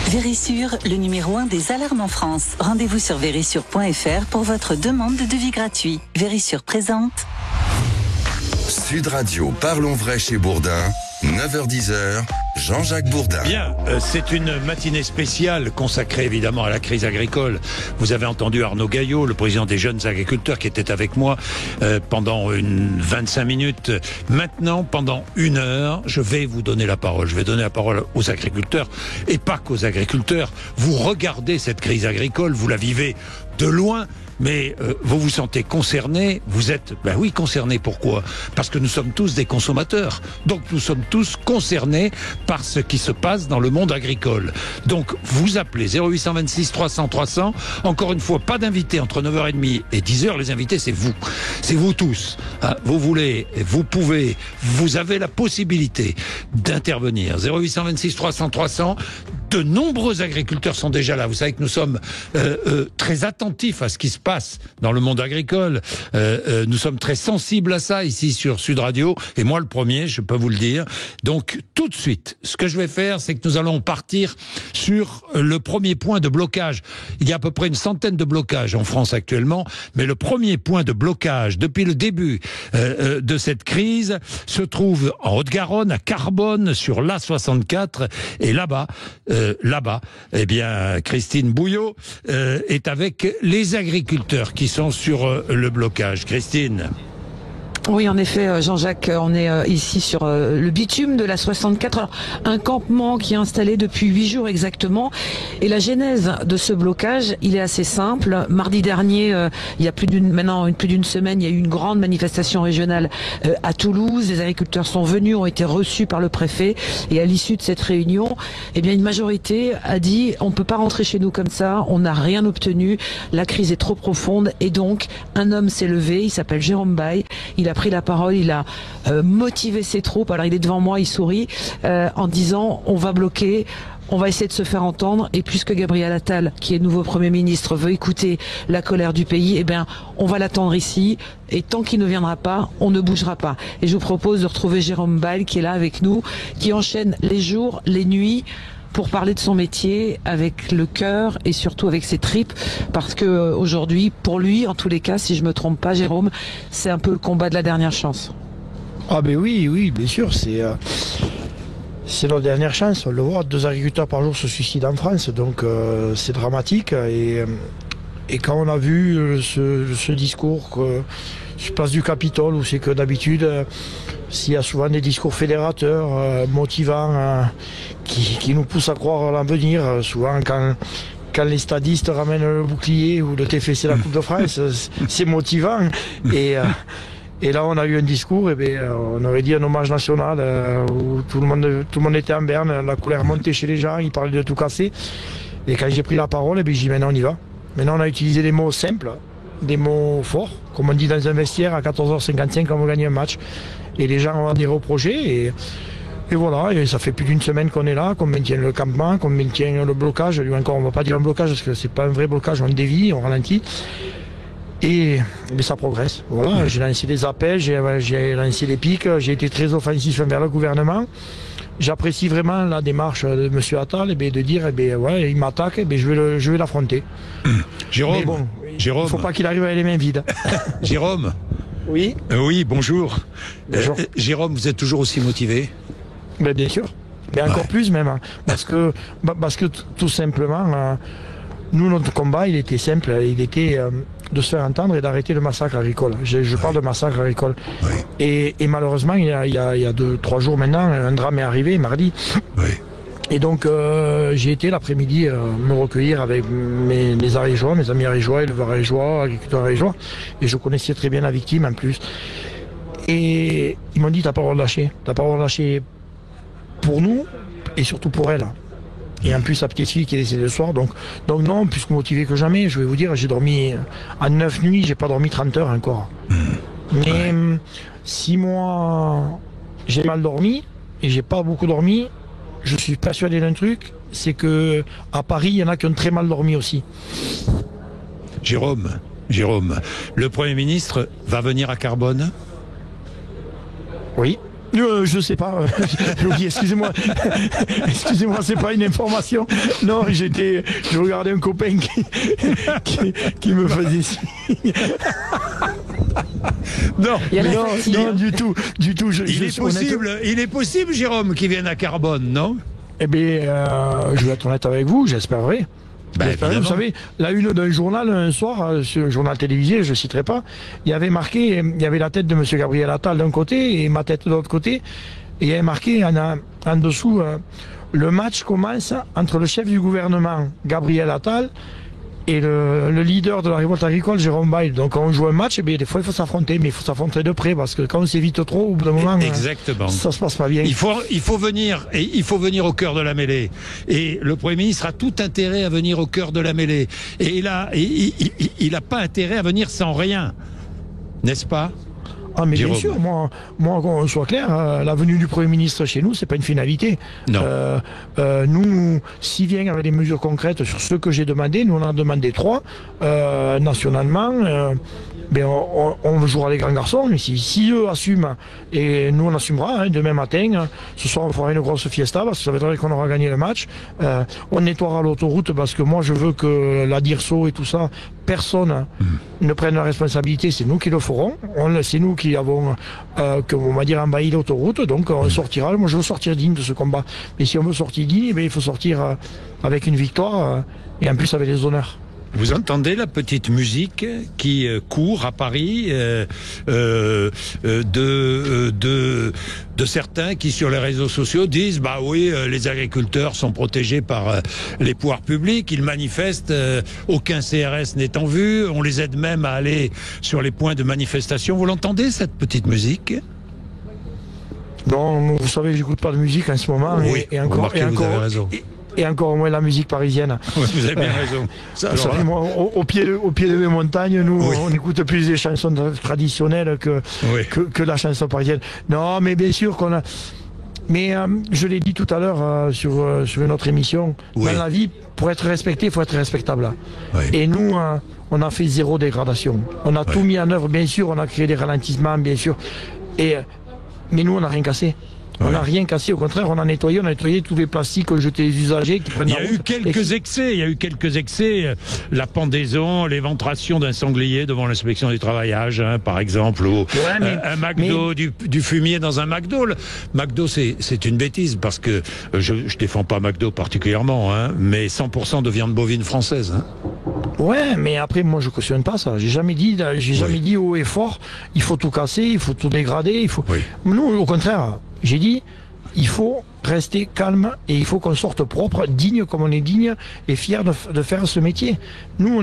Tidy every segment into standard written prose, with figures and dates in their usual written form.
Vérissure, le numéro 1 des alarmes en France. Rendez-vous sur vérissure.fr pour votre demande de devis gratuit. Vérissure présente. Sud Radio, parlons vrai chez Bourdin, 9h-10h, Jean-Jacques Bourdin. Bien, c'est une matinée spéciale consacrée évidemment à la crise agricole. Vous avez entendu Arnaud Gaillot, le président des jeunes agriculteurs qui était avec moi pendant 25 minutes. Maintenant, pendant 1 heure, je vais vous donner la parole. Je vais donner la parole aux agriculteurs et pas qu'aux agriculteurs. Vous regardez cette crise agricole, vous la vivez de loin. Mais vous vous sentez concerné, vous êtes, oui, concerné. Pourquoi ? Parce que nous sommes tous des consommateurs. Donc nous sommes tous concernés par ce qui se passe dans le monde agricole. Donc vous appelez 0826 300 300. Encore une fois, pas d'invités entre 9h30 et 10h. Les invités, c'est vous. C'est vous tous. Vous voulez, vous pouvez, vous avez la possibilité d'intervenir. 0826 300 300. De nombreux agriculteurs sont déjà là. Vous savez que nous sommes très attentifs à ce qui se passe dans le monde agricole. Nous sommes très sensibles à ça ici sur Sud Radio. Et moi, le premier, je peux vous le dire. Donc, tout de suite, ce que je vais faire, c'est que nous allons partir sur le premier point de blocage. Il y a à peu près 100 de blocages en France actuellement. Mais le premier point de blocage, depuis le début de cette crise, se trouve en Haute-Garonne, à Carbone, sur l'A64. Et là-bas, eh bien, Christine Bouillot est avec les agriculteurs qui sont sur le blocage. Christine. Oui, en effet, Jean-Jacques, on est ici sur le bitume de la 64, alors, un campement qui est installé depuis 8 jours exactement. Et la genèse de ce blocage, il est assez simple. Mardi dernier, il y a plus d'une semaine, il y a eu une grande manifestation régionale à Toulouse. Les agriculteurs sont venus, ont été reçus par le préfet. Et à l'issue de cette réunion, eh bien, une majorité a dit on peut pas rentrer chez nous comme ça, on n'a rien obtenu, la crise est trop profonde. Et donc, un homme s'est levé, il s'appelle Jérôme Bail. Il a pris la parole, il a motivé ses troupes, alors il est devant moi, il sourit, en disant on va bloquer, on va essayer de se faire entendre, et puisque Gabriel Attal, qui est nouveau Premier ministre, veut écouter la colère du pays, eh bien on va l'attendre ici, et tant qu'il ne viendra pas, on ne bougera pas. Et je vous propose de retrouver Jérôme Bail, qui est là avec nous, qui enchaîne les jours, les nuits, pour parler de son métier avec le cœur et surtout avec ses tripes, parce que aujourd'hui, pour lui, en tous les cas, si je me trompe pas, Jérôme, c'est un peu le combat de la dernière chance. Ah ben oui, bien sûr, c'est notre dernière chance. On le voit, 2 agriculteurs par jour se suicident en France, donc c'est dramatique. Et quand on a vu ce discours sur place du Capitole, où c'est que d'habitude, s'il y a souvent des discours fédérateurs, motivants, qui nous poussent à croire à l'avenir, souvent quand les stadistes ramènent le bouclier ou le TFC la Coupe de France, c'est motivant. Et là, on a eu un discours, on aurait dit un hommage national où tout le monde était en berne, la colère montait chez les gens, ils parlaient de tout casser. Et quand j'ai pris la parole, j'ai dit maintenant on y va. Maintenant, on a utilisé des mots simples, des mots forts, comme on dit dans un vestiaire à 14h55 quand on gagne un match. Et les gens ont adhéré au projet. Et voilà, et ça fait plus d'1 semaine qu'on est là, qu'on maintient le campement, qu'on maintient le blocage. Lui encore, on ne va pas dire un blocage parce que c'est pas un vrai blocage, on dévie, on ralentit. Mais ça progresse. Voilà, j'ai lancé des appels, j'ai lancé des pics, j'ai été très offensif envers le gouvernement. J'apprécie vraiment la démarche de M. Attal, de dire, ouais, il m'attaque, je vais l'affronter. Jérôme, mais bon, Jérôme. Il ne faut pas qu'il arrive avec les mains vides. Jérôme. Oui. Oui, bonjour. Bonjour. Jérôme, vous êtes toujours aussi motivé ? Bien sûr. Mais encore plus même. Parce que tout simplement, nous, notre combat, il était simple. Il était de se faire entendre et d'arrêter le massacre agricole. Je parle de massacre agricole. Oui. Et malheureusement, il y a 2-3 jours maintenant, un drame est arrivé, mardi. Oui. Et donc, j'ai été l'après-midi me recueillir avec mes ariégeois, mes amis ariégeois, éleveurs ariégeois, agriculteurs ariégeois. Et je connaissais très bien la victime en plus. Et ils m'ont dit, t'as pas le droit de lâcher. T'as pas le droit de lâcher pour nous et surtout pour elle. Et en plus, sa petite fille qui est décédée le soir. Donc non, plus motivé que jamais. Je vais vous dire, j'ai dormi en 9 nuits, j'ai pas dormi 30 heures encore. Mais 6 mois, j'ai mal dormi et j'ai pas beaucoup dormi. Je suis persuadé d'un truc, c'est que à Paris, il y en a qui ont très mal dormi aussi. Jérôme, le Premier ministre va venir à Carbone ? Oui. Je sais pas. Oui, excusez-moi. Excusez-moi, c'est pas une information. Non, je regardais un copain qui me faisait signe. Non, non, du tout. Il est possible, Jérôme, qu'il vienne à Carbone, non? Eh bien, je vais être honnête avec vous, j'espérerais. Vous savez, la une d'un journal un soir, sur un journal télévisé, je ne citerai pas, il y avait marqué, il y avait la tête de M. Gabriel Attal d'un côté et ma tête de l'autre côté, et il y avait marqué en dessous, le match commence entre le chef du gouvernement, Gabriel Attal, et le leader de la révolte agricole, Jérôme Bail. Donc quand on joue un match, eh bien, des fois il faut s'affronter, mais il faut s'affronter de près, parce que quand on s'évite trop, au bout d'un moment, exactement. Ça se passe pas bien. Il faut venir au cœur de la mêlée. Et le Premier ministre a tout intérêt à venir au cœur de la mêlée. Et il n'a pas intérêt à venir sans rien. N'est-ce pas? Ah mais Jérôme. Bien sûr, moi qu'on soit clair, la venue du Premier ministre chez nous, c'est pas une finalité. Non. Nous, s'il vient avec des mesures concrètes sur ce que j'ai demandé, nous on en a demandé 3 nationalement. On jouera les grands garçons, mais si eux assument, et nous on assumera, demain matin, ce soir on fera une grosse fiesta, parce que ça veut dire qu'on aura gagné le match. On nettoiera l'autoroute, parce que moi je veux que la DIRSO et tout ça, personne ne prenne la responsabilité, c'est nous qui le ferons. C'est nous qui avons, on va dire, envahi l'autoroute, donc on sortira. Moi je veux sortir digne de ce combat. Mais si on veut sortir digne, il faut sortir avec une victoire, et en plus avec des honneurs. Vous entendez la petite musique qui court à Paris de certains qui sur les réseaux sociaux disent bah oui, les agriculteurs sont protégés par les pouvoirs publics, ils manifestent, aucun CRS n'est en vue, on les aide même à aller sur les points de manifestation. Vous l'entendez cette petite musique? Non, vous savez, j'écoute pas de musique en ce moment. Oui, vous avez raison. Et encore moins la musique parisienne. Oui, vous avez bien raison. Vous savez, moi, au pied de mes montagnes, nous, on écoute plus les chansons traditionnelles que la chanson parisienne. Non, mais bien sûr qu'on a... Mais je l'ai dit tout à l'heure sur notre émission, dans la vie, pour être respecté, il faut être respectable. Oui. Et nous, on a fait 0 dégradation. On a tout mis en œuvre, bien sûr, on a créé des ralentissements, bien sûr. Mais nous, on n'a rien cassé. On n'a rien cassé, au contraire, on a nettoyé tous les plastiques, on jeté les usagers. Il y a eu quelques excès, la pendaison, l'éventration d'un sanglier devant l'inspection du travaillage, par exemple, ou un McDo, du fumier dans un McDo. McDo, c'est une bêtise, parce que je défends pas McDo particulièrement, mais 100% de viande bovine française. Ouais, mais après, moi, je cautionne pas ça. J'ai jamais dit haut et fort, il faut tout casser, il faut tout dégrader, Nous, au contraire, j'ai dit, il faut rester calme et il faut qu'on sorte propre, digne comme on est digne et fier de faire ce métier. Nous,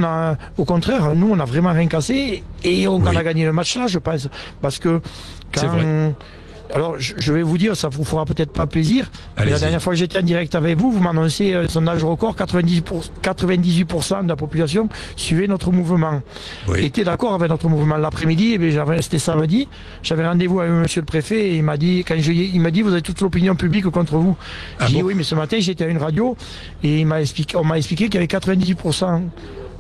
au contraire, on a vraiment rien cassé et on a gagné le match là, je pense. Parce que alors, je vais vous dire, ça vous fera peut-être pas plaisir. La dernière fois que j'étais en direct avec vous, vous m'annoncez un sondage record, 98% de la population suivait notre mouvement. Était d'accord avec notre mouvement. L'après-midi, c'était samedi, j'avais rendez-vous avec monsieur le préfet et il m'a dit, vous avez toute l'opinion publique contre vous. J'ai dit oui, mais ce matin, j'étais à une radio et on m'a expliqué qu'il y avait 98%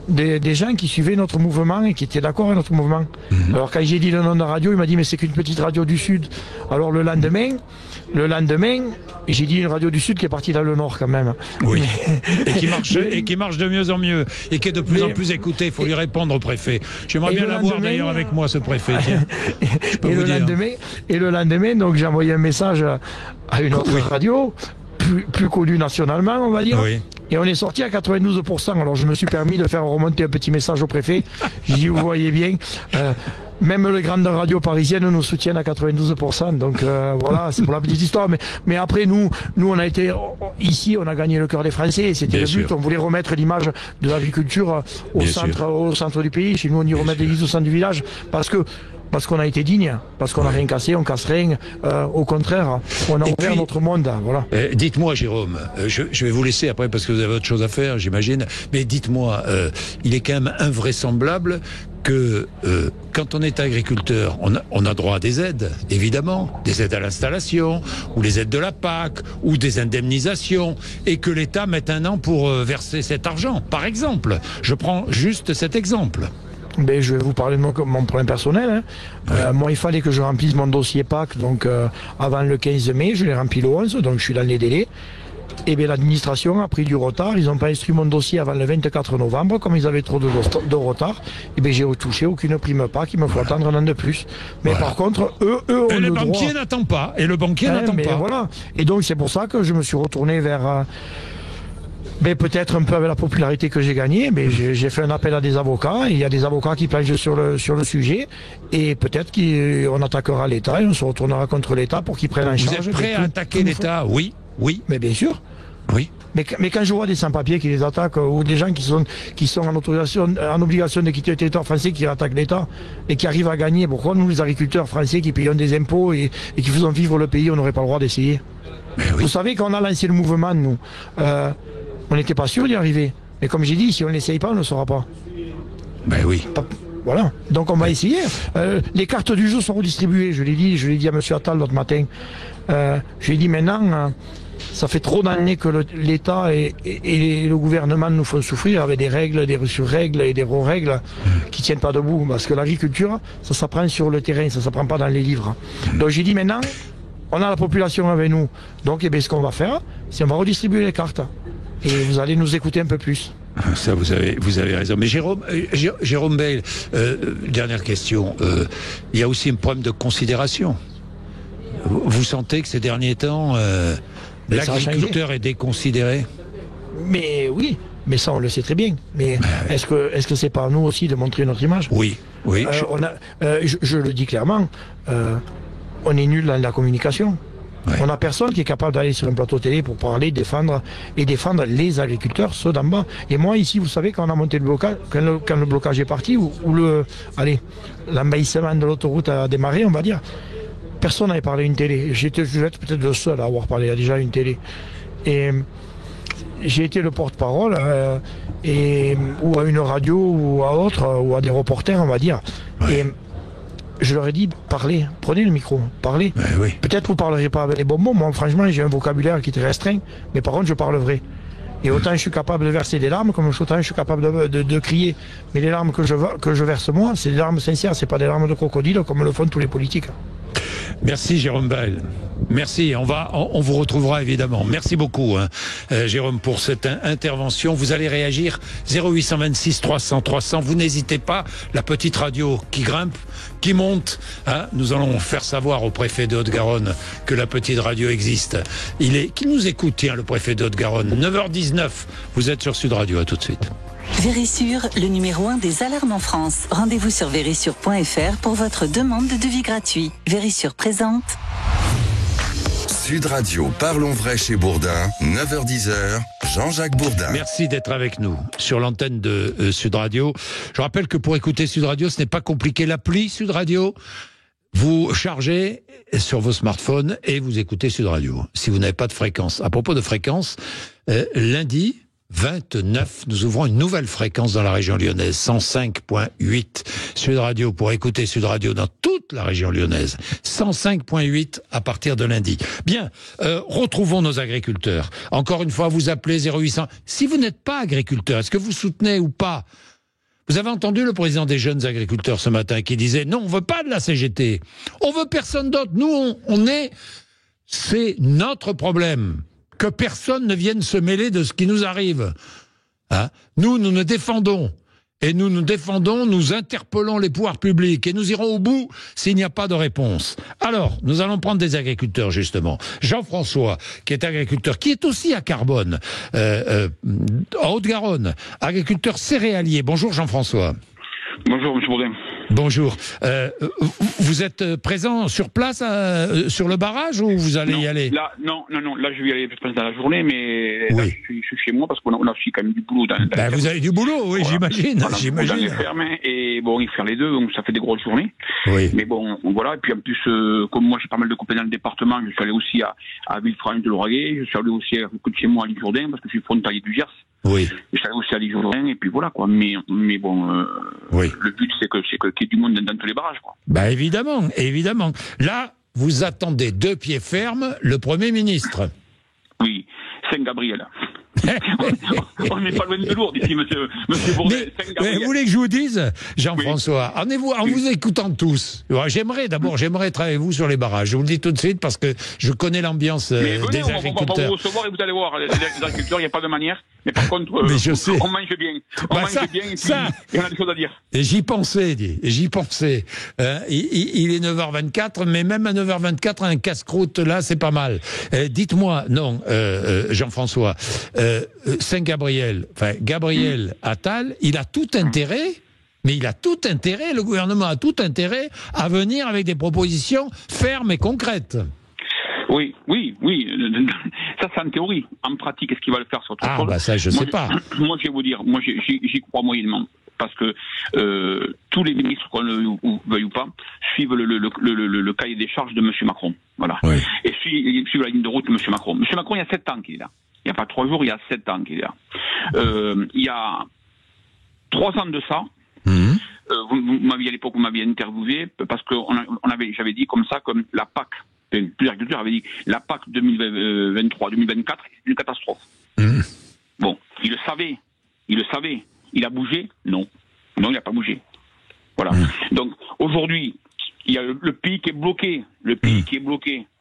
des gens qui suivaient notre mouvement et qui étaient d'accord avec notre mouvement. Alors quand j'ai dit le nom de la radio, il m'a dit mais c'est qu'une petite radio du Sud. Alors le lendemain, j'ai dit une radio du Sud qui est partie dans le Nord quand même. Oui. et qui marche de mieux en mieux et qui est de plus en plus écoutée. Il faut lui répondre au préfet. J'aimerais bien l'avoir d'ailleurs avec moi, ce préfet. Tiens. Et le lendemain, donc j'ai envoyé un message à une autre radio, plus connue nationalement, on va dire. Et on est sorti à 92%. Alors je me suis permis de faire remonter un petit message au préfet. J'ai dit, vous voyez bien, même les grandes radios parisiennes nous soutiennent à 92%. Donc voilà, c'est pour la petite histoire. Mais après, nous on a été ici, on a gagné le cœur des Français. C'était le but. On voulait remettre l'image de l'agriculture au centre du pays. Chez nous, on y remet l'église au centre du village. Parce qu'on a été digne, parce qu'on n'a rien cassé, on casse rien. Au contraire, on a ouvert notre monde. Voilà. Dites-moi, Jérôme, je vais vous laisser après parce que vous avez autre chose à faire, j'imagine. Mais dites-moi, il est quand même invraisemblable que quand on est agriculteur, on a droit à des aides, évidemment, des aides à l'installation, ou les aides de la PAC, ou des indemnisations, et que l'État mette un an pour verser cet argent, par exemple. Je prends juste cet exemple. Ben, je vais vous parler de mon problème personnel. Moi, il fallait que je remplisse mon dossier PAC donc, avant le 15 mai. Je l'ai rempli le 11, donc je suis dans les délais. Et bien l'administration a pris du retard. Ils n'ont pas instruit mon dossier avant le 24 novembre. Comme ils avaient trop de retard, et bien j'ai retouché aucune prime PAC. Il me faut attendre un an de plus. Mais par contre, eux ont et le le banquier n'attend pas. Et le banquier n'attend pas. Voilà. Et donc c'est pour ça que je me suis retourné vers... peut-être un peu avec la popularité que j'ai gagnée, mais j'ai fait un appel à des avocats. Il y a des avocats qui planchent sur le sujet. Et peut-être qu'on attaquera l'État et on se retournera contre l'État pour qu'il prenne en charge. Vous êtes prêt à attaquer l'État? Oui. Oui. Mais bien sûr. Oui. Mais quand je vois des sans-papiers qui les attaquent, ou des gens qui sont en obligation de quitter le territoire français qui attaquent l'État et qui arrivent à gagner, pourquoi nous, les agriculteurs français qui payons des impôts et qui faisons vivre le pays, on n'aurait pas le droit d'essayer? Oui. Vous savez, quand on a lancé le mouvement, nous, on n'était pas sûr d'y arriver. Mais comme j'ai dit, si on n'essaye pas, on ne le saura pas. Ben oui. Voilà, donc on va essayer. Les cartes du jeu sont redistribuées, je l'ai dit à M. Attal l'autre matin. Je lui ai dit maintenant, ça fait trop d'années que l'État et le gouvernement nous font souffrir avec des règles, des sur-règles et des règles qui ne tiennent pas debout. Parce que l'agriculture, ça s'apprend sur le terrain, ça ne s'apprend pas dans les livres. Donc j'ai dit maintenant, on a la population avec nous. Donc ce qu'on va faire, c'est on va redistribuer les cartes. Et vous allez nous écouter un peu plus. Ça, vous avez raison. Mais Jérôme Bayle, dernière question. Il y a aussi un problème de considération. Vous sentez que ces derniers temps, l'agriculteur est déconsidéré? Mais oui, mais ça on le sait très bien. Mais est-ce que c'est pas à nous aussi de montrer notre image? Oui. Je le dis clairement, on est nul dans la communication. Ouais. On n'a personne qui est capable d'aller sur un plateau télé pour parler, défendre les agriculteurs, ceux d'en bas. Et moi, ici, vous savez, quand on a monté le blocage, quand le blocage est parti, ou l'envahissement de l'autoroute a démarré, on va dire, personne n'avait parlé à une télé. Je vais être peut-être le seul à avoir parlé à déjà une télé. Et j'ai été le porte-parole, ou à une radio, ou à autre, ou à des reporters, on va dire. Ouais. Et je leur ai dit, parlez, prenez le micro, parlez. Oui. Peut-être vous ne parlerez pas avec les bons mots. Moi, franchement, j'ai un vocabulaire qui est très restreint, mais par contre, je parle vrai. Et autant je suis capable de verser des larmes, comme autant je suis capable de crier. Mais les larmes que je verse moi, c'est des larmes sincères, c'est pas des larmes de crocodile comme le font tous les politiques. Merci Jérôme Bayle. Merci, on vous retrouvera évidemment. Merci beaucoup Jérôme pour cette intervention. Vous allez réagir 0826 300 300. Vous n'hésitez pas, la petite radio qui grimpe, qui monte. Nous allons faire savoir au préfet de Haute-Garonne que la petite radio existe. Qui nous écoute, le préfet de Haute-Garonne. 9h19, vous êtes sur Sud Radio, à tout de suite. Vérissure, le numéro 1 des alarmes en France. Rendez-vous sur vérissure.fr pour votre demande de devis gratuit. Vérissure présente. Sud Radio, parlons vrai chez Bourdin, 9h-10h, Jean-Jacques Bourdin. Merci d'être avec nous sur l'antenne de Sud Radio. Je rappelle que pour écouter Sud Radio, ce n'est pas compliqué. L'appli Sud Radio, vous chargez sur vos smartphones et vous écoutez Sud Radio. Si vous n'avez pas de fréquence. À propos de fréquence, lundi 29, nous ouvrons une nouvelle fréquence dans la région lyonnaise, 105.8 Sud Radio, pour écouter Sud Radio dans toute la région lyonnaise. 105.8 à partir de lundi. Bien, retrouvons nos agriculteurs. Encore une fois, vous appelez 0800. Si vous n'êtes pas agriculteur, est-ce que vous soutenez ou pas? Vous avez entendu le président des jeunes agriculteurs ce matin qui disait « Non, on veut pas de la CGT. On veut personne d'autre. Nous, c'est notre problème. » Que personne ne vienne se mêler de ce qui nous arrive. Nous nous défendons. Et nous interpellons les pouvoirs publics. Et nous irons au bout s'il n'y a pas de réponse. Alors, nous allons prendre des agriculteurs, justement. Jean-François, qui est agriculteur, qui est aussi à Carbone, en Haute-Garonne, agriculteur céréalier. Bonjour Jean-François. Bonjour, M. Bourdin. Bonjour. Vous êtes présent sur place, sur le barrage, ou vous allez y aller? Non, là je vais y aller dans la journée, mais oui. Là je suis chez moi parce qu'on a aussi quand même du boulot. Vous avez du boulot, oui, voilà. J'imagine. Dans les fermes, et bon, il faut faire les deux, donc ça fait des grosses journées. Oui. Mais bon, voilà, et puis en plus, comme moi j'ai pas mal de copains dans le département, je suis allé aussi à Villefranche de l'Oraguet, je suis allé aussi à côté de chez moi à L'Isle-Jourdain, parce que je suis frontalier du Gers. Oui. Je suis allé aussi à L'Isle-Jourdain, et puis voilà, quoi. Mais bon, oui. Le but c'est qu'il y ait du monde dans tous les barrages, quoi. Évidemment. Là, vous attendez de pied ferme le Premier ministre. Oui, Saint-Gabriel. On n'est pas loin de lourd ici, monsieur Bourdin. Mais vous voulez que je vous dise, Jean-François, en vous écoutant tous, j'aimerais travailler avec vous sur les barrages. Je vous le dis tout de suite parce que je connais l'ambiance des agriculteurs. On va vous recevoir et vous allez voir, les agriculteurs, il n'y a pas de manière. Mais par contre, mais je sais. On mange bien. On mange bien et on a des choses à dire. Et j'y pensais. Il est 9h24, mais même à 9h24, un casse-croûte là, c'est pas mal. Dites-moi, non, Jean-François, Saint-Gabriel, Gabriel Attal, il a tout intérêt, le gouvernement a tout intérêt à venir avec des propositions fermes et concrètes. Oui. Ça, c'est en théorie. En pratique, est-ce qu'il va le faire sur tout le monde ? Ça, je sais pas. Moi, je vais vous dire, j'y crois moyennement. Parce que tous les ministres, qu'on le veuille ou pas, suivent le cahier des charges de M. Macron. Voilà. Oui. Et suivent la ligne de route de M. Macron. M. Macron, il y a 7 ans qu'il est là. Il n'y a pas 3 jours, il y a 7 ans qu'il est là. Il y a 3 ans de ça, vous m'aviez à l'époque, vous m'aviez interviewé, parce que j'avais dit comme ça, comme la PAC, plusieurs agriculteurs avaient dit, la PAC 2023-2024, c'est une catastrophe. Bon, il le savait. Il a bougé ? Non, il n'a pas bougé. Voilà. Donc, aujourd'hui, il y a le pays qui est bloqué.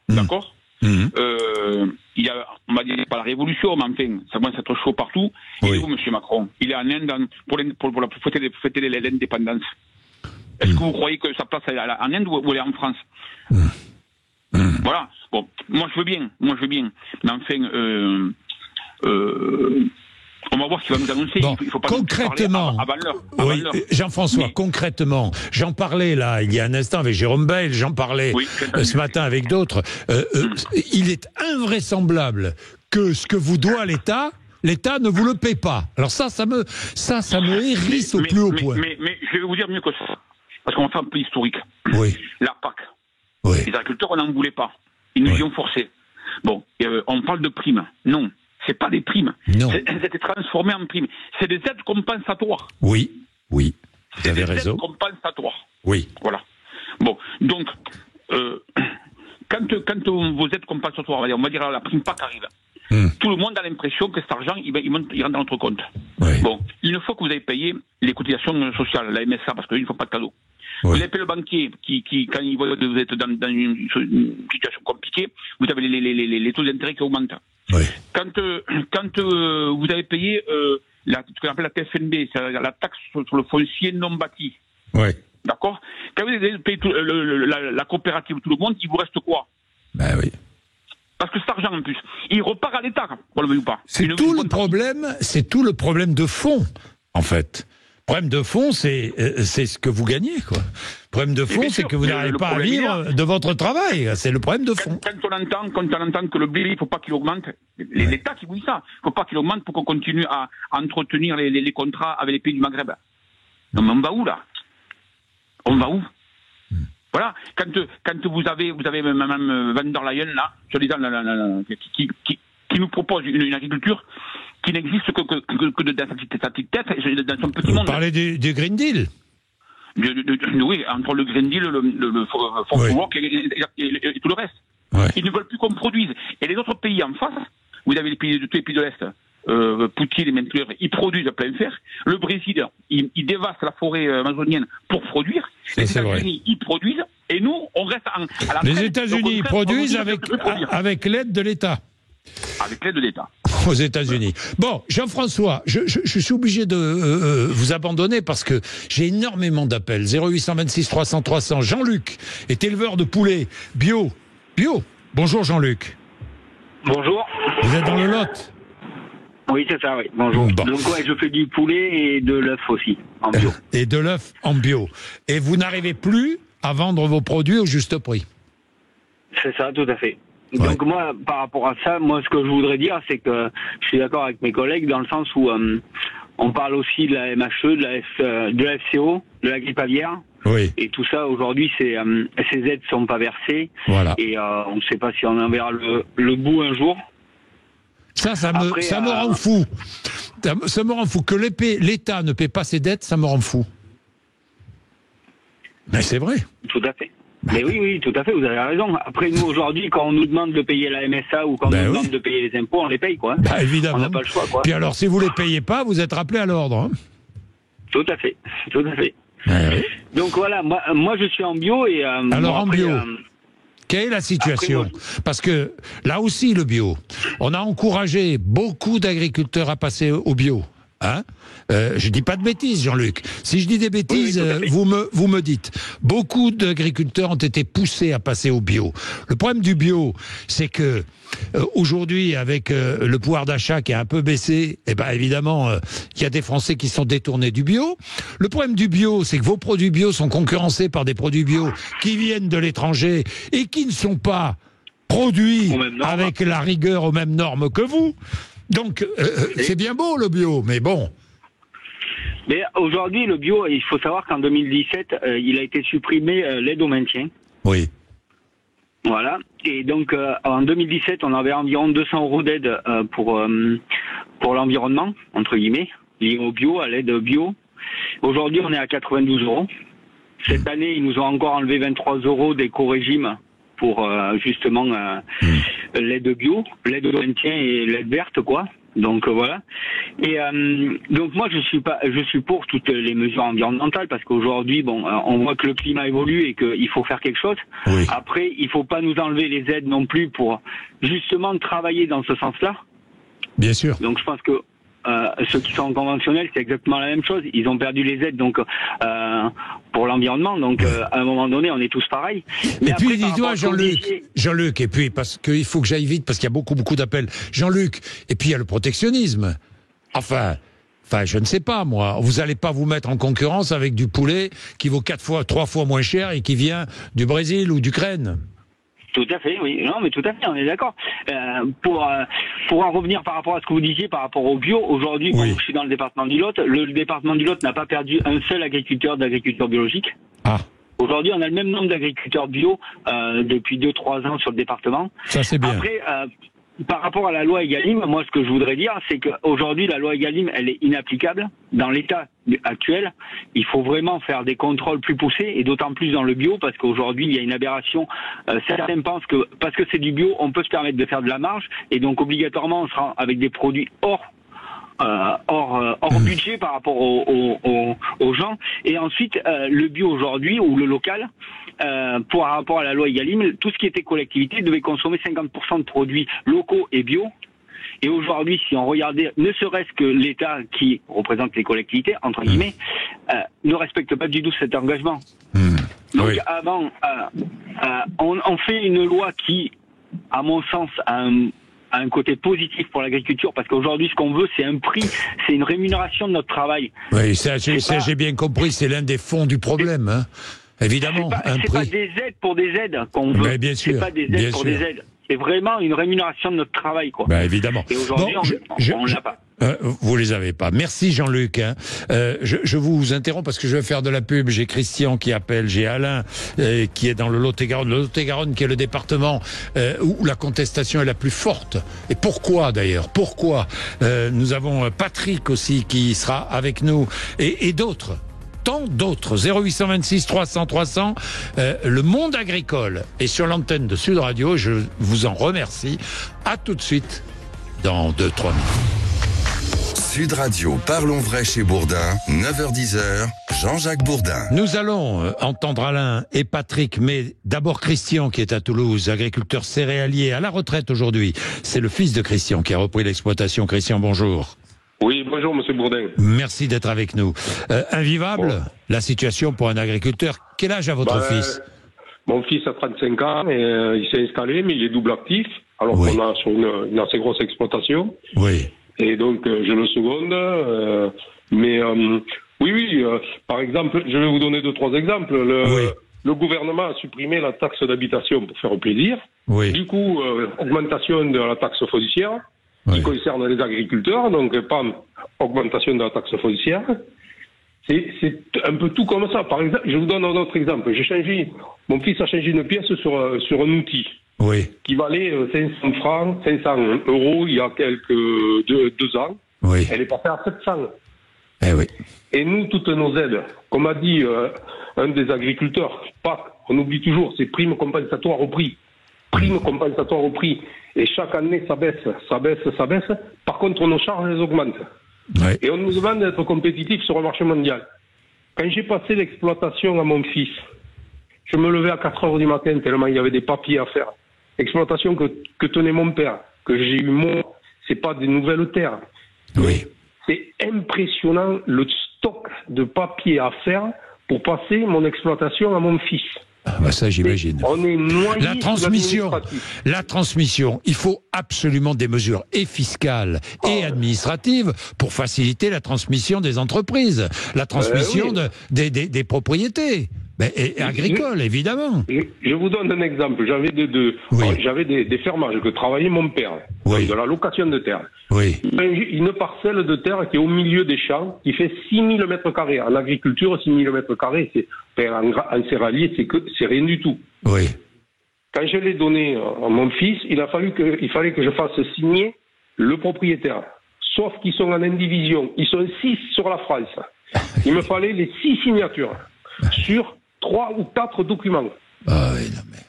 D'accord ? Il y a, on va dire, pas la révolution, mais enfin, ça commence à être chaud partout. Oui. Il est où, M. Macron ? Il est en Inde pour fêter l'indépendance. Est-ce que vous croyez que sa place est en Inde ou elle est en France ? Voilà. Bon, moi je veux bien. Mais enfin, on va voir ce qu'il va nous annoncer. Bon, il faut pas concrètement, avant l'heure. Jean-François, concrètement, j'en parlais là il y a un instant avec Jérôme Bail, j'en parlais ce matin avec d'autres. Il est invraisemblable que ce que vous doit l'État ne vous le paie pas. Alors ça me hérisse au plus haut point. Mais je vais vous dire mieux que ça, parce qu'on va faire un peu historique. Oui. La PAC. Oui. Les agriculteurs, on n'en voulait pas. Ils nous y ont forcé. Bon, on parle de primes. Non. C'est pas des primes. Non. C'était transformé en primes. C'est des aides compensatoires. Oui. Vous avez raison. Des aides compensatoires. Oui. Voilà. Bon, donc, quand vos aides compensatoires, on va dire la prime PAC arrive, tout le monde a l'impression que cet argent, il rentre dans notre compte. Oui. Bon, une fois que vous avez payé les cotisations sociales, la MSA, parce qu'ils ne font pas de cadeau. Oui. Vous avez payé le banquier qui, quand il voit que vous êtes dans une situation compliquée, vous avez les taux d'intérêt qui augmentent. Oui. Quand vous avez payé ce qu'on appelle la TFNB, c'est la taxe sur le foncier non bâti. Oui. D'accord ? Quand vous avez payé la coopérative, tout le monde, il vous reste quoi ? Ben oui. Parce que cet argent, en plus, il repart à l'État, qu'on le veuille ou pas. C'est tout le problème de fond, en fait. Le problème de fond, c'est ce que vous gagnez, quoi. Le problème de fond, c'est que vous n'arrivez pas à vivre de votre travail. C'est le problème de fond. Quand on entend que le blé, il ne faut pas qu'il augmente, l'État qui vous dit ça, il ne faut pas qu'il augmente pour qu'on continue à entretenir les contrats avec les pays du Maghreb. Non, mais on va où, là ? On va où ? Voilà. Quand vous avez même Van der Leyen, là, qui nous propose une agriculture qui n'existe que dans sa petite tête, dans son petit monde. Vous parlez du Green Deal ? Oui, entre le Green Deal, le Farm to Work et tout le reste. Ouais. Ils ne veulent plus qu'on produise. Et les autres pays en face, vous avez tous les pays de l'Est, Poutine et même plusieurs, ils produisent à plein fer. Le Brésil, il dévaste la forêt amazonienne pour produire. Les États-Unis, ils produisent. Et nous, on reste à la Les États-Unis, ils produisent avec l'aide de l'État. Avec l'aide de l'État. Aux États-Unis. Bon, Jean-François, je suis obligé de vous abandonner parce que j'ai énormément d'appels. 0826 300 300. Jean-Luc est éleveur de poulets bio. Bonjour Jean-Luc. Bonjour. Vous êtes dans le Lot ? Oui, c'est ça, oui. Bonjour. Bon. Donc je fais du poulet et de l'œuf aussi, en bio. Et de l'œuf en bio. Et vous n'arrivez plus à vendre vos produits au juste prix ? C'est ça, tout à fait. Ouais. Donc moi, par rapport à ça, ce que je voudrais dire, c'est que je suis d'accord avec mes collègues dans le sens où on parle aussi de la MHE, de la FCO, de la grippe aviaire. Oui. Et tout ça, aujourd'hui, ces aides ne sont pas versées. Voilà. Et on ne sait pas si on en verra le bout un jour. Ça me rend fou. Ça me rend fou. Que l'État ne paie pas ses dettes, ça me rend fou. Mais c'est vrai. Tout à fait. Mais oui, tout à fait, vous avez raison. Après, nous, aujourd'hui, quand on nous demande de payer la MSA ou quand on nous demande de payer les impôts, on les paye, quoi. Évidemment. On n'a pas le choix, quoi. Puis alors, si vous les payez pas, vous êtes rappelé à l'ordre. Hein. Tout à fait. Donc voilà, moi je suis en bio et... alors en bio, quelle est la situation? Parce que là aussi, le bio, on a encouragé beaucoup d'agriculteurs à passer au bio. Hein, je dis pas de bêtises, Jean-Luc. Si je dis des bêtises, vous me dites. Beaucoup d'agriculteurs ont été poussés à passer au bio. Le problème du bio, c'est que aujourd'hui, avec le pouvoir d'achat qui a un peu baissé, évidemment, il y a des Français qui sont détournés du bio. Le problème du bio, c'est que vos produits bio sont concurrencés par des produits bio qui viennent de l'étranger et qui ne sont pas produits avec la rigueur aux mêmes normes que vous. Donc, c'est bien beau le bio, mais bon. Mais aujourd'hui, le bio, il faut savoir qu'en 2017, il a été supprimé l'aide au maintien. Oui. Voilà. Et donc, en 2017, on avait environ 200 € d'aide pour l'environnement, entre guillemets, lié au bio, à l'aide bio. Aujourd'hui, on est à 92 €. Cette année, ils nous ont encore enlevé 23 € d'éco-régime pour justement l'aide bio, l'aide au maintien et l'aide verte, quoi. Donc voilà. Et donc moi je suis pour toutes les mesures environnementales parce qu'aujourd'hui on voit que le climat évolue et qu'il faut faire quelque chose. Oui. Après il faut pas nous enlever les aides non plus pour justement travailler dans ce sens-là. Bien sûr. Donc je pense que ceux qui sont conventionnels, c'est exactement la même chose. Ils ont perdu les aides donc pour l'environnement. Donc à un moment donné, on est tous pareils. Mais et puis dis-toi, Jean-Luc, et puis parce qu'il faut que j'aille vite parce qu'il y a beaucoup d'appels. Jean-Luc, et puis il y a le protectionnisme. Enfin, je ne sais pas moi. Vous n'allez pas vous mettre en concurrence avec du poulet qui vaut 3 fois moins cher et qui vient du Brésil ou d'Ukraine. Tout à fait, oui. Non, mais tout à fait, on est d'accord. Pour en revenir par rapport à ce que vous disiez, par rapport au bio, aujourd'hui, je suis dans le département du Lot. Le département du Lot n'a pas perdu un seul agriculteur d'agriculture biologique. Ah. Aujourd'hui, on a le même nombre d'agriculteurs bio depuis 2-3 ans sur le département. Ça, c'est bien. Après, par rapport à la loi Egalim, moi, ce que je voudrais dire, c'est qu'aujourd'hui, la loi Egalim, elle est inapplicable. Dans l'état actuel, il faut vraiment faire des contrôles plus poussés, et d'autant plus dans le bio, parce qu'aujourd'hui, il y a une aberration. Certains pensent que, parce que c'est du bio, on peut se permettre de faire de la marge, et donc, obligatoirement, on sera avec des produits hors budget par rapport aux gens. Et ensuite, le bio aujourd'hui, ou le local, par rapport à la loi Egalim, tout ce qui était collectivité devait consommer 50% de produits locaux et bio. Et aujourd'hui, si on regardait, ne serait-ce que l'État qui représente les collectivités, entre guillemets, ne respecte pas du tout cet engagement. Donc avant, on fait une loi qui, à mon sens, a un côté positif pour l'agriculture, parce qu'aujourd'hui, ce qu'on veut, c'est un prix, c'est une rémunération de notre travail. Oui, ça j'ai bien compris, c'est l'un des fonds du problème, hein. Évidemment, c'est pas des aides pour des aides qu'on veut. Mais bien sûr, c'est pas des aides pour des aides. C'est vraiment une rémunération de notre travail, quoi. Évidemment. Et aujourd'hui, on l'a pas. Vous les avez pas. Merci Jean-Luc. Hein. Je vous interromps parce que je vais faire de la pub. J'ai Christian qui appelle, j'ai Alain qui est dans le Lot-et-Garonne. Le Lot-et-Garonne qui est le département où la contestation est la plus forte. Et pourquoi d'ailleurs? Pourquoi nous avons Patrick aussi qui sera avec nous et d'autres. Tant d'autres. 0826 300 300. Le monde agricole est sur l'antenne de Sud Radio. Je vous en remercie. À tout de suite dans 2-3 minutes. Sud Radio, parlons vrai chez Bourdin, 9h-10h, Jean-Jacques Bourdin. Nous allons entendre Alain et Patrick, mais d'abord Christian qui est à Toulouse, agriculteur céréalier à la retraite aujourd'hui. C'est le fils de Christian qui a repris l'exploitation. Christian, bonjour. Oui, bonjour Monsieur Bourdin. Merci d'être avec nous. Invivable, la situation pour un agriculteur. Quel âge a votre fils? Mon fils a 35 ans et il s'est installé, mais il est double actif. Alors qu'on a sur une assez grosse exploitation. Oui. Et donc je le seconde. Par exemple, je vais vous donner 2-3 exemples. Le gouvernement a supprimé la taxe d'habitation pour faire plaisir. Oui. Du coup, augmentation de la taxe foncière. Qui concerne les agriculteurs, donc pas augmentation de la taxe foncière. C'est un peu tout comme ça. Par exemple, je vous donne un autre exemple. Mon fils a changé une pièce sur un outil qui valait 500 € il y a quelques 2 ans. Oui. Elle est passée à 700. Eh oui. Et nous, toutes nos aides, comme a dit un des agriculteurs, pas On oublie toujours, c'est prime compensatoire au prix. Prime compensatoire au prix. Et chaque année, ça baisse. Par contre, nos charges, elles augmentent. Ouais. Et on nous demande d'être compétitifs sur le marché mondial. Quand j'ai passé l'exploitation à mon fils, je me levais à 4 heures du matin tellement il y avait des papiers à faire. Exploitation que tenait mon père, que j'ai eu moi, c'est pas des nouvelles terres. Oui. C'est impressionnant le stock de papiers à faire pour passer mon exploitation à mon fils. Ah bah ça, j'imagine. On est noyé. La transmission, il faut absolument des mesures et fiscales et administratives pour faciliter la transmission des entreprises, la transmission des propriétés. Et agricoles, évidemment. Je vous donne un exemple. J'avais des fermages que travaillait mon père, de la location de terre. Oui. Une parcelle de terre qui est au milieu des champs, qui fait 6000 mètres carrés. En agriculture, 6000 mètres carrés, en céréalier, c'est rien du tout. Oui. Quand je l'ai donné à mon fils, il fallait que je fasse signer le propriétaire. Sauf qu'ils sont en indivision. Ils sont 6 sur la France. Il me fallait les 6 signatures sur 3 ou 4 documents. Ah oui, non mais...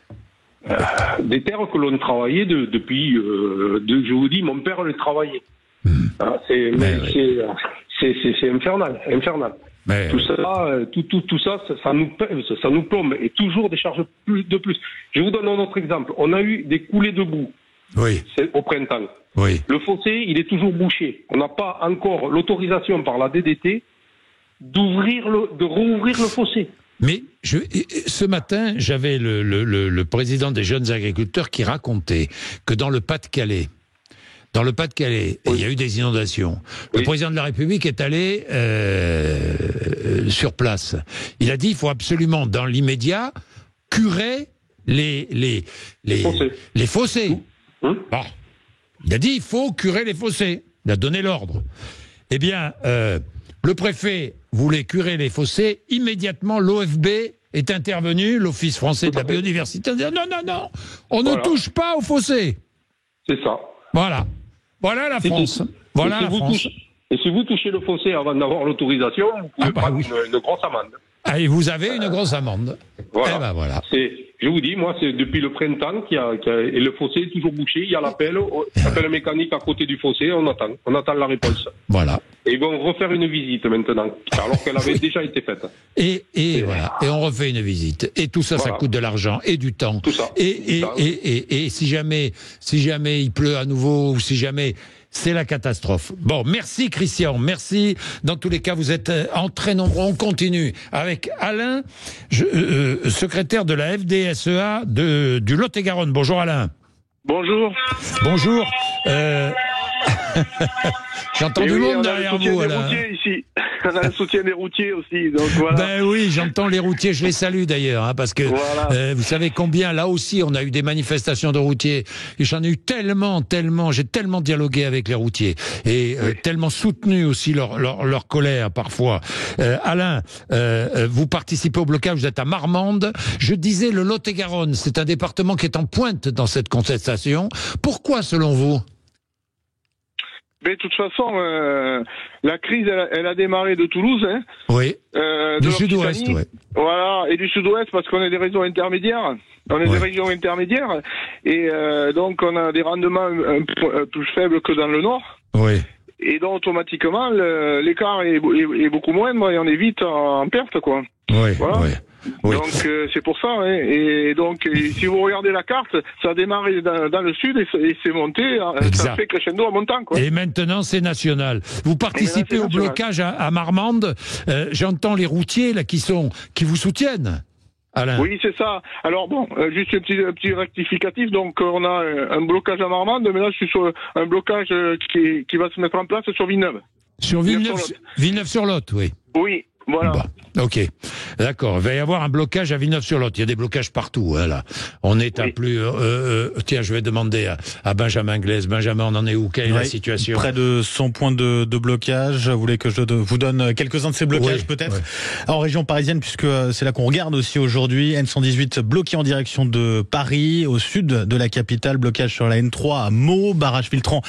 des terres que l'on travaillait depuis, je vous dis, mon père les travaillait. C'est infernal. Mais tout ça, ça nous plombe, et toujours des charges de plus. Je vous donne un autre exemple. On a eu des coulées de boue au printemps. Oui. Le fossé, il est toujours bouché. On n'a pas encore l'autorisation par la DDT de rouvrir le fossé. Mais ce matin, j'avais le président des jeunes agriculteurs qui racontait que dans le Pas-de-Calais, il y a eu des inondations. Le président de la République est allé sur place. Il a dit il faut absolument, dans l'immédiat, curer les fossés. Bon. Il a dit il faut curer les fossés. Il a donné l'ordre. Eh bien, le préfet voulait curer les fossés. Immédiatement, l'OFB est intervenu, l'Office français de la biodiversité, en disant non, on ne touche pas aux fossés. C'est ça. Voilà la France. Voilà la France. Et si vous touchez le fossé avant d'avoir l'autorisation, vous pouvez prendre une grosse amende. Ah, et vous avez une grosse amende. Voilà. Eh ben voilà. Je vous dis, moi, c'est depuis le printemps et le fossé est toujours bouché. Il y a l'appel mécanique à côté du fossé. On attend la réponse. Voilà. Et ils vont refaire une visite maintenant, alors qu'elle avait déjà été faite. Et voilà. Et on refait une visite. Et tout ça, ça coûte de l'argent et du temps. Tout ça. Et si jamais il pleut à nouveau, ou si jamais, c'est la catastrophe. Bon, merci Christian, merci. Dans tous les cas, vous êtes en très nombreux. On continue avec Alain, secrétaire de la FDSEA du Lot-et-Garonne. Bonjour Alain. Bonjour. Bonjour. J'entends du monde derrière vous, Alain. On a le soutien des routiers ici. On a le soutien des routiers aussi. Donc voilà. Ben oui, j'entends les routiers. Je les salue d'ailleurs, parce que vous savez combien, là aussi, on a eu des manifestations de routiers. Et j'en ai eu tellement, j'ai tellement dialogué avec les routiers et tellement soutenu aussi leur colère parfois. Alain, vous participez au blocage. Vous êtes à Marmande. Je disais le Lot-et-Garonne, c'est un département qui est en pointe dans cette contestation. Pourquoi, selon vous? Mais de toute façon, la crise, elle a démarré de Toulouse. Hein, oui. Du sud-ouest, oui. Voilà, et du sud-ouest, parce qu'on est des régions intermédiaires. Et donc on a des rendements un peu plus faibles que dans le nord. Oui. Et donc automatiquement, l'écart est beaucoup moindre et on est vite en perte, quoi. Oui, voilà. Oui. Donc c'est pour ça, hein. Et donc si vous regardez la carte, ça a démarré dans le sud et c'est monté, ça fait crescendo en montant, quoi. Et maintenant c'est national. Vous participez au blocage à Marmande. J'entends les routiers là qui vous soutiennent. Alain. Oui, c'est ça. Alors bon, juste un petit rectificatif. Donc on a un blocage à Marmande, mais là je suis sur un blocage qui va se mettre en place sur Villeneuve. Sur Villeneuve-sur-Lot, oui. Oui. Voilà. Bah, ok, d'accord. Il va y avoir un blocage à Villeneuve-sur-Lot. Il y a des blocages partout. Hein, là. On est à plus... tiens, je vais demander à Benjamin Glaise. Benjamin, on en est où? Quelle est la situation? Près de 100 points de blocage. Vous voulez que je vous donne quelques-uns de ces blocages, peut-être en région parisienne, puisque c'est là qu'on regarde aussi aujourd'hui. N118 bloqué en direction de Paris, au sud de la capitale. Blocage sur la N3 à Meaux. Barrage filtrant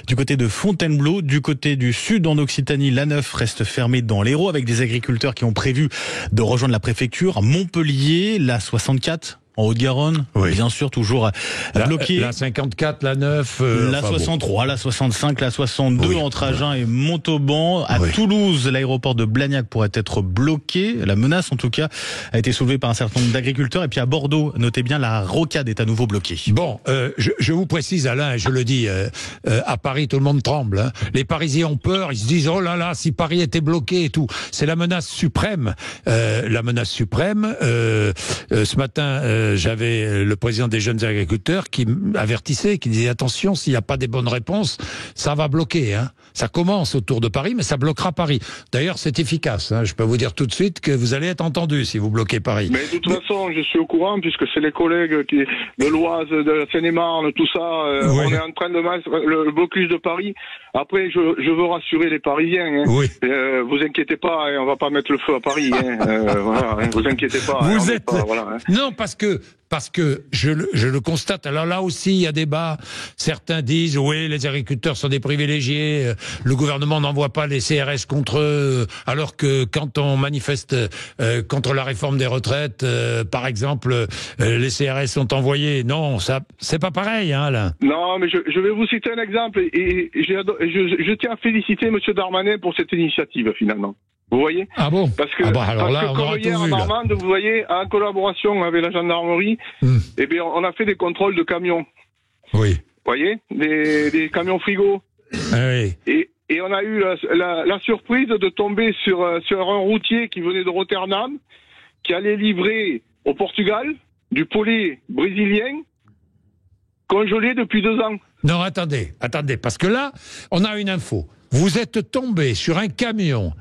du côté de Fontainebleau. Du côté du sud, en Occitanie, l'A9 reste fermée dans l'Hérault avec des agriculteurs agriculteurs qui ont prévu de rejoindre la préfecture. Montpellier, la 64 en Haute-Garonne, bien sûr, toujours bloqué. La 54, la 9... la 63, la 65, la 62 entre Agen et Montauban. À Toulouse, l'aéroport de Blagnac pourrait être bloqué. La menace, en tout cas, a été soulevée par un certain nombre d'agriculteurs. Et puis à Bordeaux, notez bien, la rocade est à nouveau bloquée. Bon, je vous précise, Alain, et je le dis, à Paris, tout le monde tremble. Hein. Les Parisiens ont peur, ils se disent, oh là là, si Paris était bloqué et tout. C'est la menace suprême. La menace suprême. Ce matin... j'avais le président des jeunes agriculteurs qui avertissait, qui disait attention, s'il n'y a pas des bonnes réponses, ça va bloquer. Hein. Ça commence autour de Paris, mais ça bloquera Paris. D'ailleurs, c'est efficace. Hein. Je peux vous dire tout de suite que vous allez être entendu si vous bloquez Paris. Mais de toute façon, je suis au courant, puisque c'est les collègues de l'Oise, de Seine-et-Marne, tout ça. On est en train de mettre le blocus de Paris. Après, je veux rassurer les Parisiens. Hein. Vous inquiétez pas, hein, on va pas mettre le feu à Paris. Hein. Voilà, hein, vous inquiétez pas. Vous êtes... Pas, voilà, hein. Non, parce que je le constate. Alors là aussi, il y a débat. Certains disent, oui, les agriculteurs sont des privilégiés. Le gouvernement n'envoie pas les CRS contre eux. Alors que quand on manifeste contre la réforme des retraites, par exemple, les CRS sont envoyés. Non, ça, c'est pas pareil, hein, Alain. Non, mais je vais vous citer un exemple. Et je tiens à féliciter M. Darmanin pour cette initiative, finalement. Vous voyez? Ah bon? Parce que, alors là, comme hier à Marmande, vous voyez, en collaboration avec la gendarmerie, eh bien, on a fait des contrôles de camions. Oui. Vous voyez? Des camions frigo. Oui. Et on a eu la surprise de tomber sur un routier qui venait de Rotterdam, qui allait livrer au Portugal du poulet brésilien congelé depuis 2 ans. Non, attendez, parce que là, on a une info. Vous êtes tombé sur un camion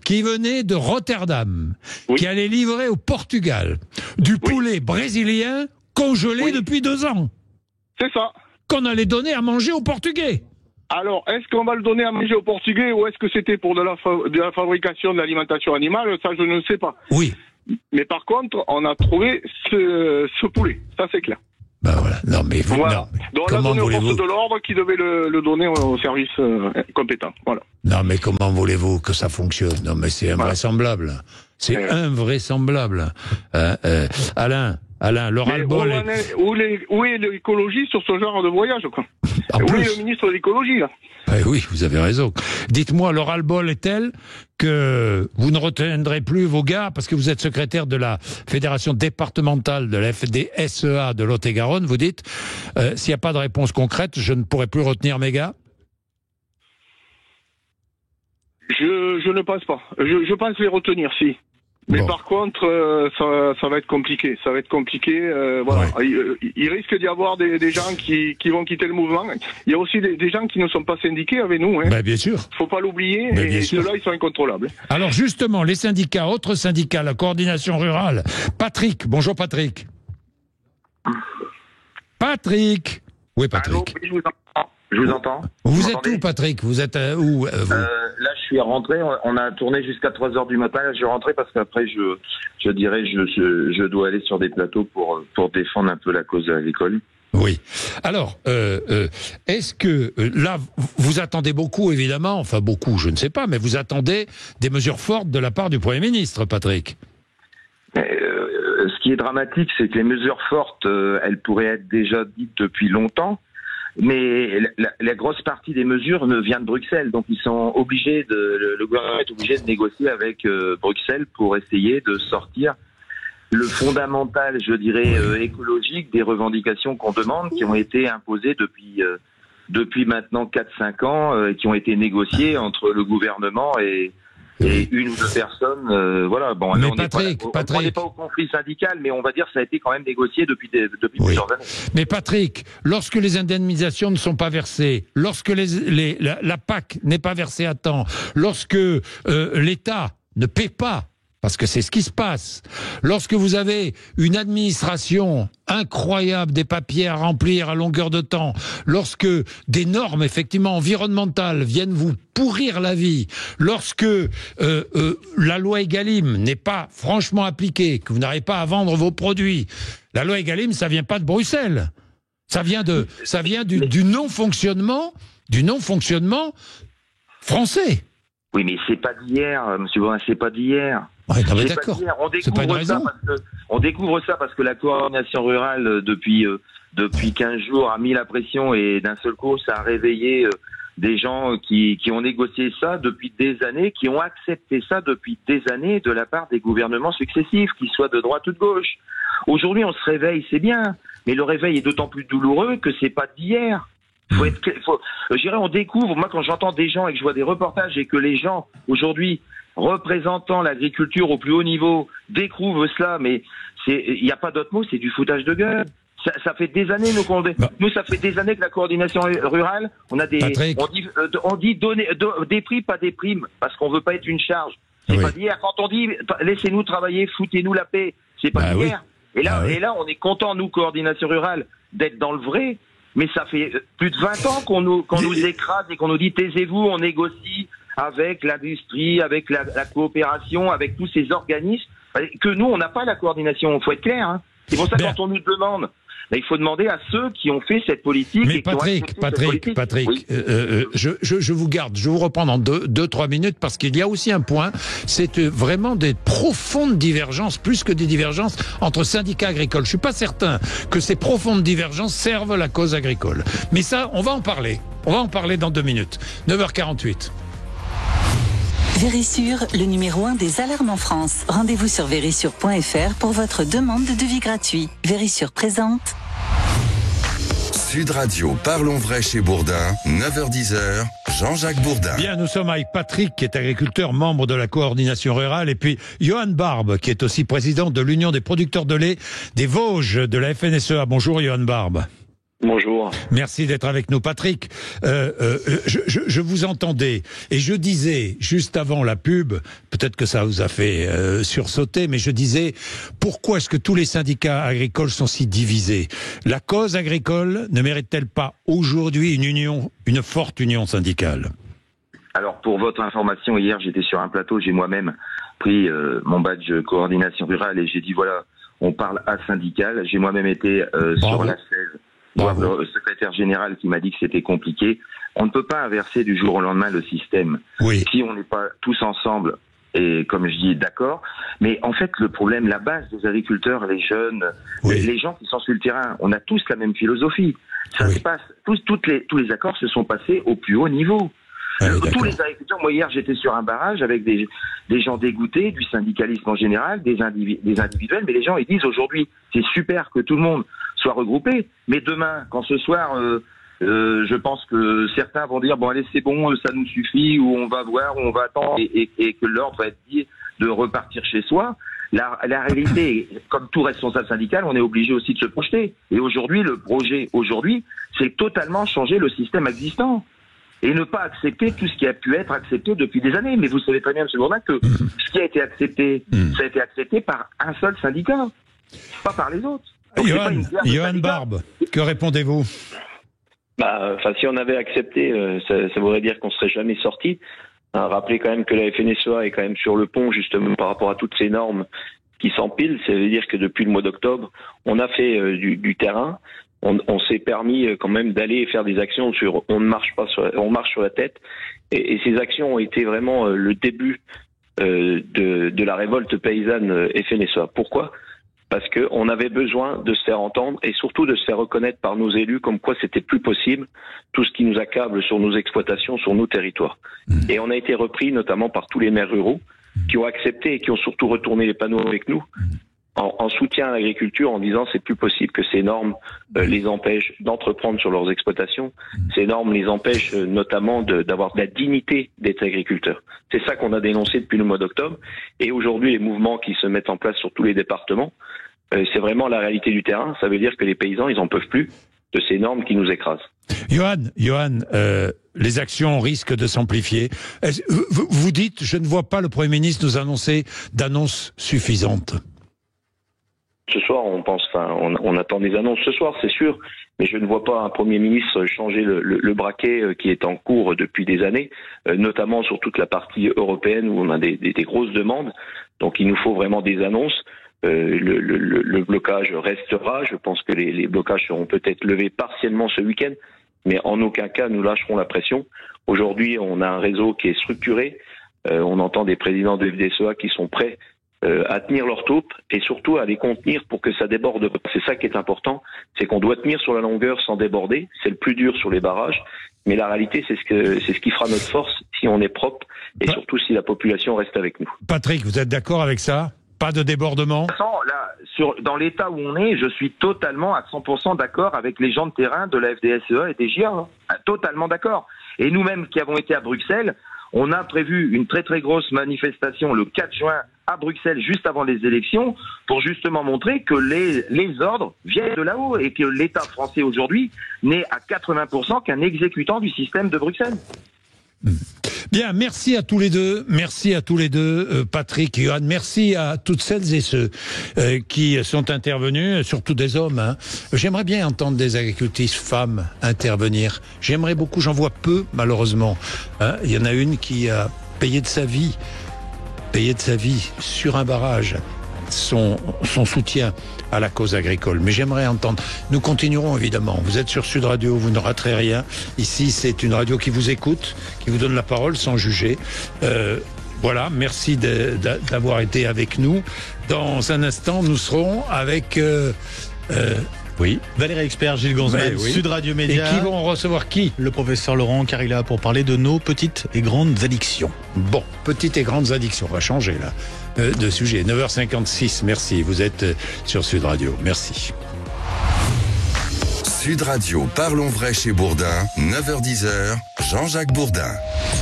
qui venait de Rotterdam, qui allait livrer au Portugal du poulet brésilien congelé depuis 2 ans. C'est ça. Qu'on allait donner à manger aux Portugais. Alors, est-ce qu'on va le donner à manger aux Portugais ou est-ce que c'était pour de la fabrication de l'alimentation animale? Ça, je ne sais pas. Oui. Mais par contre, on a trouvé ce poulet. Ça, c'est clair. Ben voilà. Non, mais vous, voilà. non, mais donc on a donné aux forces de l'ordre qui devaient le donner aux services compétents. Voilà. Non, mais comment voulez-vous que ça fonctionne? Non, mais c'est invraisemblable. C'est invraisemblable. Alain, le ras-le-bol... Où est l'écologie sur ce genre de voyage, quoi? Où est le ministre de l'écologie, là? Oui, vous avez raison. Dites-moi, le ras-le-bol est tel que vous ne retiendrez plus vos gars, parce que vous êtes secrétaire de la fédération départementale de la FDSEA de Lot-et-Garonne, vous dites, s'il n'y a pas de réponse concrète, je ne pourrai plus retenir mes gars? Je ne pense pas. Je pense les retenir, si. Mais par contre, ça va être compliqué. Ça va être compliqué. Voilà. Il risque d'y avoir des gens qui vont quitter le mouvement. Il y a aussi des gens qui ne sont pas syndiqués avec nous. Hein. Bien sûr. Faut pas l'oublier. Et ceux-là, ils sont incontrôlables. Alors justement, les syndicats, autres syndicats, la coordination rurale. Patrick, bonjour Patrick. Patrick. Oui, Patrick. Allô, oui, je vous entends. Vous êtes où, Patrick? Vous êtes où vous Là, je suis rentré. On a tourné jusqu'à 3h du matin. Là, je suis rentré parce qu'après, je dois aller sur des plateaux pour défendre un peu la cause agricole. Oui. Alors, est-ce que là, vous attendez beaucoup, évidemment, enfin beaucoup, je ne sais pas, mais vous attendez des mesures fortes de la part du Premier ministre, Patrick? Ce qui est dramatique, c'est que les mesures fortes, elles pourraient être déjà dites depuis longtemps. Mais la grosse partie des mesures ne vient de Bruxelles, donc ils sont obligés le gouvernement est obligé de négocier avec Bruxelles pour essayer de sortir le fondamental, je dirais, écologique des revendications qu'on demande, qui ont été imposées depuis maintenant 4-5 ans, qui ont été négociées entre le gouvernement et une ou deux personnes, voilà. Bon, mais on n'est pas au conflit syndical, mais on va dire que ça a été quand même négocié depuis plusieurs années. Mais Patrick, lorsque les indemnisations ne sont pas versées, lorsque la PAC n'est pas versée à temps, lorsque l'État ne paie pas, parce que c'est ce qui se passe. Lorsque vous avez une administration incroyable, des papiers à remplir à longueur de temps, lorsque des normes effectivement environnementales viennent vous pourrir la vie, lorsque la loi Egalim n'est pas franchement appliquée, que vous n'arrivez pas à vendre vos produits, la loi Egalim, ça vient pas de Bruxelles. Ça vient du non-fonctionnement français. Oui, mais c'est pas d'hier, monsieur Bourdin, c'est pas d'hier. Ouais, non, mais d'accord. C'est pas une raison. On découvre ça parce que la coordination rurale, depuis 15 jours, a mis la pression et d'un seul coup, ça a réveillé des gens qui ont négocié ça depuis des années, qui ont accepté ça depuis des années de la part des gouvernements successifs, qu'ils soient de droite ou de gauche. Aujourd'hui, on se réveille, c'est bien, mais le réveil est d'autant plus douloureux que c'est pas d'hier. Je dirais, on découvre, moi quand j'entends des gens et que je vois des reportages et que les gens, aujourd'hui, représentant l'agriculture au plus haut niveau, découvrent cela, mais il n'y a pas d'autre mot, c'est du foutage de gueule. Ça fait des années, nous, ça fait des années que la coordination rurale, on dit donner des prix, pas des primes, parce qu'on veut pas être une charge. C'est pas d'hier. Quand on dit laissez-nous travailler, foutez-nous la paix, c'est pas d'hier. Et là, on est content, nous, coordination rurale, d'être dans le vrai. Mais ça fait plus de 20 ans qu'on nous écrase et qu'on nous dit taisez-vous, on négocie avec l'industrie, avec la coopération, avec tous ces organismes, que nous, on n'a pas la coordination, il faut être clair. Hein. C'est pour ça que quand on nous demande, il faut demander à ceux qui ont fait cette politique. Mais Patrick, oui. Je vous garde, je vous reprends dans 2-3 minutes parce qu'il y a aussi un point, c'est vraiment des profondes divergences, plus que des divergences entre syndicats agricoles. Je suis pas certain que ces profondes divergences servent la cause agricole. Mais ça, on va en parler. On va en parler dans 2 minutes. 9h48. Vérissure, le numéro 1 des alarmes en France. Rendez-vous sur vérissure.fr pour votre demande de devis gratuit. Vérissure présente. Sud Radio, parlons vrai chez Bourdin, 9h-10h, Jean-Jacques Bourdin. Bien, nous sommes avec Patrick, qui est agriculteur, membre de la coordination rurale, et puis Johan Barbe, qui est aussi président de l'Union des producteurs de lait des Vosges, de la FNSEA. Bonjour Johan Barbe. Bonjour. Merci d'être avec nous, Patrick. Je vous entendais et je disais juste avant la pub, peut-être que ça vous a fait sursauter, mais je disais pourquoi est-ce que tous les syndicats agricoles sont si divisés? La cause agricole ne mérite-t-elle pas aujourd'hui une forte union syndicale? Alors pour votre information, hier j'étais sur un plateau, j'ai moi-même pris mon badge coordination rurale et j'ai dit voilà, on parle asyndical. J'ai moi-même été sur la 16. Le secrétaire général qui m'a dit que c'était compliqué. On ne peut pas inverser du jour au lendemain le système. Oui. Si on n'est pas tous ensemble, et comme je dis, d'accord. Mais en fait, le problème, la base des agriculteurs, les jeunes, les gens qui sont sur le terrain, on a tous la même philosophie. Ça se passe, tous les accords se sont passés au plus haut niveau. Tous les agriculteurs, moi hier j'étais sur un barrage avec des gens dégoûtés du syndicalisme en général, des individuels, mais les gens ils disent aujourd'hui c'est super que tout le monde soit regroupé, mais demain, quand ce soir, je pense que certains vont dire bon allez c'est bon, ça nous suffit, ou on va voir, ou on va attendre, et que l'ordre va être dit de repartir chez soi. La réalité, comme tout responsable syndical, on est obligé aussi de se projeter. Et aujourd'hui, le projet c'est totalement changer le système existant. Et ne pas accepter tout ce qui a pu être accepté depuis des années. Mais vous savez très bien, M. Bourdin, que ce qui a été accepté, ça a été accepté par un seul syndicat, pas par les autres. Johan Barbe, que répondez-vous? Si on avait accepté, ça voudrait dire qu'on serait jamais sorti. Rappelez quand même que la FNSEA est quand même sur le pont, justement, par rapport à toutes ces normes qui s'empilent. Ça veut dire que depuis le mois d'octobre, on a fait du terrain. On s'est permis quand même d'aller faire des actions sur on marche sur la tête, et ces actions ont été vraiment le début de la révolte paysanne FNSEA. Pourquoi? Parce que on avait besoin de se faire entendre et surtout de se faire reconnaître par nos élus comme quoi c'était plus possible tout ce qui nous accable sur nos exploitations, sur nos territoires. Et on a été repris notamment par tous les maires ruraux qui ont accepté et qui ont surtout retourné les panneaux avec nous en soutien à l'agriculture, en disant c'est plus possible que ces normes les empêchent d'entreprendre sur leurs exploitations. Ces normes les empêchent notamment d'avoir de la dignité d'être agriculteur. C'est ça qu'on a dénoncé depuis le mois d'octobre. Et aujourd'hui, les mouvements qui se mettent en place sur tous les départements, c'est vraiment la réalité du terrain. Ça veut dire que les paysans, ils en peuvent plus de ces normes qui nous écrasent. Johan, les actions risquent de s'amplifier. Vous dites, je ne vois pas le Premier ministre nous annoncer d'annonces suffisantes. Ce soir, on attend des annonces ce soir, c'est sûr, mais je ne vois pas un Premier ministre changer le braquet qui est en cours depuis des années, notamment sur toute la partie européenne où on a des grosses demandes. Donc il nous faut vraiment des annonces. Le blocage restera. Je pense que les blocages seront peut-être levés partiellement ce week-end, mais en aucun cas nous lâcherons la pression. Aujourd'hui, on a un réseau qui est structuré On entend des présidents de FDSEA qui sont prêts à tenir leur taupe et surtout à les contenir pour que ça déborde. C'est ça qui est important, c'est qu'on doit tenir sur la longueur sans déborder. C'est le plus dur sur les barrages, mais la réalité, c'est ce qui fera notre force si on est propre et surtout si la population reste avec nous. Patrick, vous êtes d'accord avec ça? Pas de débordement? Là, dans l'état où on est, je suis totalement à 100% d'accord avec les gens de terrain de la FDSEA et des JA. Totalement d'accord. Et nous-mêmes qui avons été à Bruxelles, on a prévu une très très grosse manifestation le 4 juin à Bruxelles, juste avant les élections, pour justement montrer que les ordres viennent de là-haut et que l'État français aujourd'hui n'est à 80% qu'un exécutant du système de Bruxelles. Bien, merci à tous les deux. Merci à tous les deux, Patrick et Johan. Merci à toutes celles et ceux qui sont intervenus, surtout des hommes. Hein. J'aimerais bien entendre des agricultrices femmes intervenir. J'aimerais beaucoup, j'en vois peu, malheureusement. Hein. Il y en a une qui a payé de sa vie sur un barrage, son soutien à la cause agricole. Mais j'aimerais entendre. Nous continuerons évidemment. Vous êtes sur Sud Radio, vous ne raterez rien. Ici, c'est une radio qui vous écoute, qui vous donne la parole sans juger. Voilà, merci d'avoir été avec nous. Dans un instant, nous serons avec... oui. Valérie Expert, Gilles Gonzalez, oui. Sud Radio Média. Et qui vont recevoir qui? Le professeur Laurent Carilla pour parler de nos petites et grandes addictions. Bon, petites et grandes addictions. On va changer là de sujet. 9h56, merci. Vous êtes sur Sud Radio. Merci. Sud Radio, parlons vrai chez Bourdin, 9h10, Jean-Jacques Bourdin.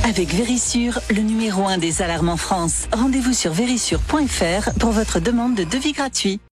Avec Vérissure, le numéro 1 des alarmes en France. Rendez-vous sur vérissure.fr pour votre demande de devis gratuit.